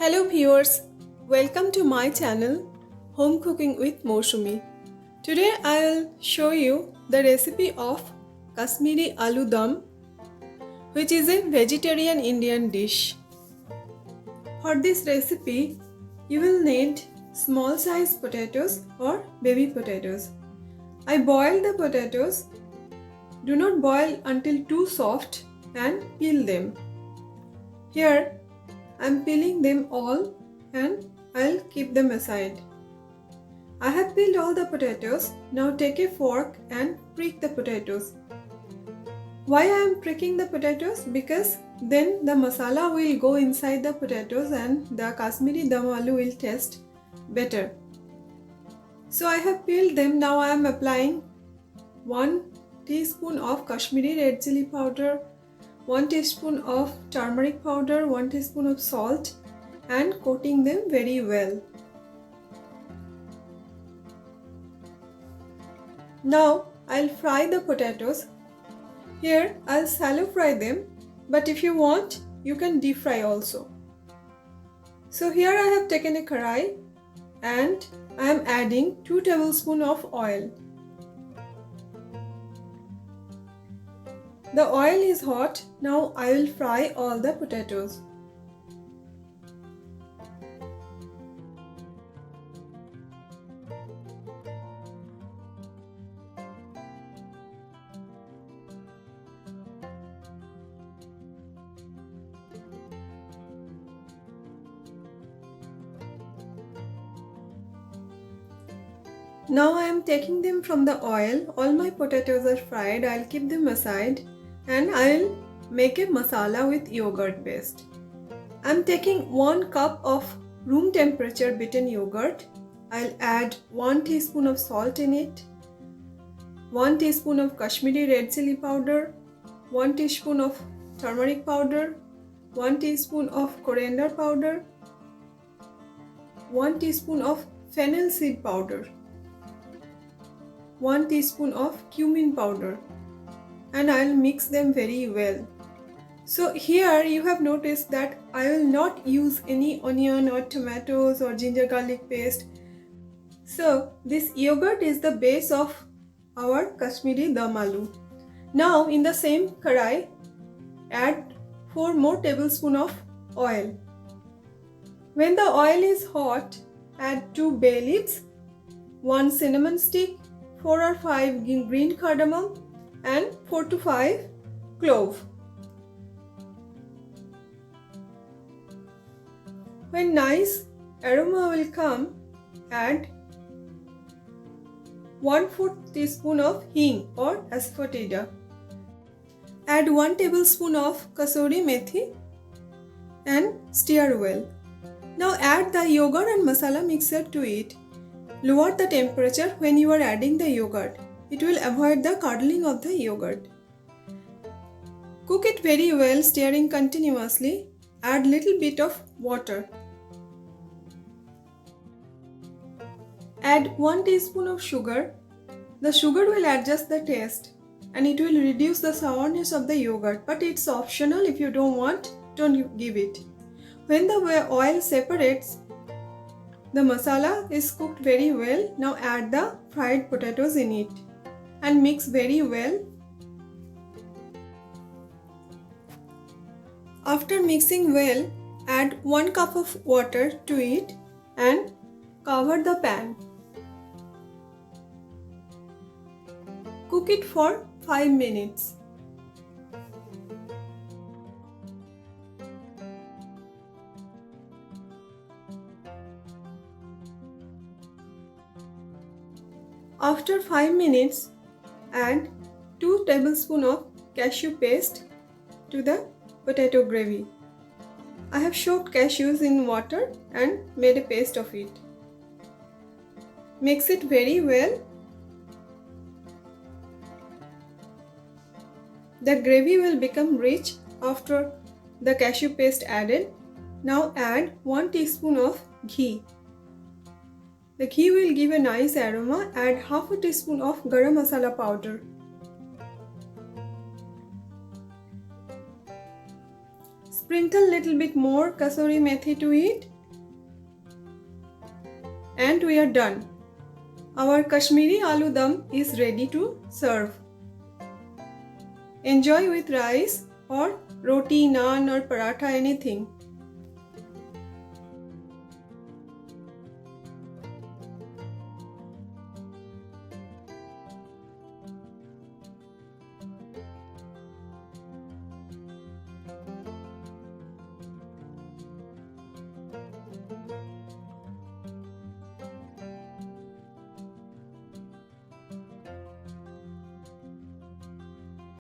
Hello viewers, welcome to my channel Home Cooking with Mousumi. Today I will show you the recipe of Kashmiri Aloo Dum, which is a vegetarian Indian dish. For this recipe, you will need small size potatoes or baby potatoes. I boiled the potatoes. Do not boil until too soft and peel them. Here I am peeling them all and I'll keep them aside. I have peeled all the potatoes. Now take a fork and prick the potatoes. Why I am pricking the potatoes? Because then the masala will go inside the potatoes and the Kashmiri Dum Aloo will taste better. So I have peeled them. Now I am applying 1 teaspoon of Kashmiri red chili powder, 1 teaspoon of turmeric powder, 1 teaspoon of salt and coating them very well. Now I'll fry the potatoes. Here I'll shallow fry them, but if you want you can deep fry also. So here I have taken a karai and I am adding 2 tablespoons of oil. The oil is hot. Now I will fry all the potatoes. Now I am taking them from the oil. All my potatoes are fried. I'll keep them aside and I'll make a masala with yogurt paste. I'm taking 1 cup of room temperature beaten yogurt. I'll add 1 teaspoon of salt in it, 1 teaspoon of Kashmiri red chili powder, 1 teaspoon of turmeric powder, 1 teaspoon of coriander powder, 1 teaspoon of fennel seed powder, 1 teaspoon of cumin powder, and I'll mix them very well. So here you have noticed that I will not use any onion or tomatoes or ginger garlic paste. So this yogurt is the base of our Kashmiri Dum Aloo. Now in the same karai, add 4 more tablespoons of oil. When the oil is hot, add 2 bay leaves, 1 cinnamon stick, 4 or 5 green cardamom and 4 to 5 clove. When nice aroma will come, add 1/4 teaspoon of hing or asafoetida. Add 1 tablespoon of kasuri methi and stir well. Now add the yogurt and masala mixture to it. Lower the temperature when you are adding the yogurt. It will avoid the curdling of the yogurt. Cook it very well, stirring continuously. Add little bit of water. Add 1 teaspoon of sugar. The sugar will adjust the taste and it will reduce the sourness of the yogurt, but it's optional. If you don't want, don't give it. When the oil separates, the masala is cooked very well. Now add the fried potatoes in it and mix very well. After mixing well, add 1 cup of water to it and cover the pan. Cook it for 5 minutes. After 5 minutes, add 2 tablespoons of cashew paste to the potato gravy. I have soaked cashews in water and made a paste of it. Mix it very well. The gravy will become rich after the cashew paste added. Now add 1 teaspoon of ghee. The ghee will give a nice aroma. Add half a teaspoon of garam masala powder. Sprinkle little bit more kasuri methi to it. And we are done. Our Kashmiri aloo dum is ready to serve. Enjoy with rice or roti, naan or paratha, anything.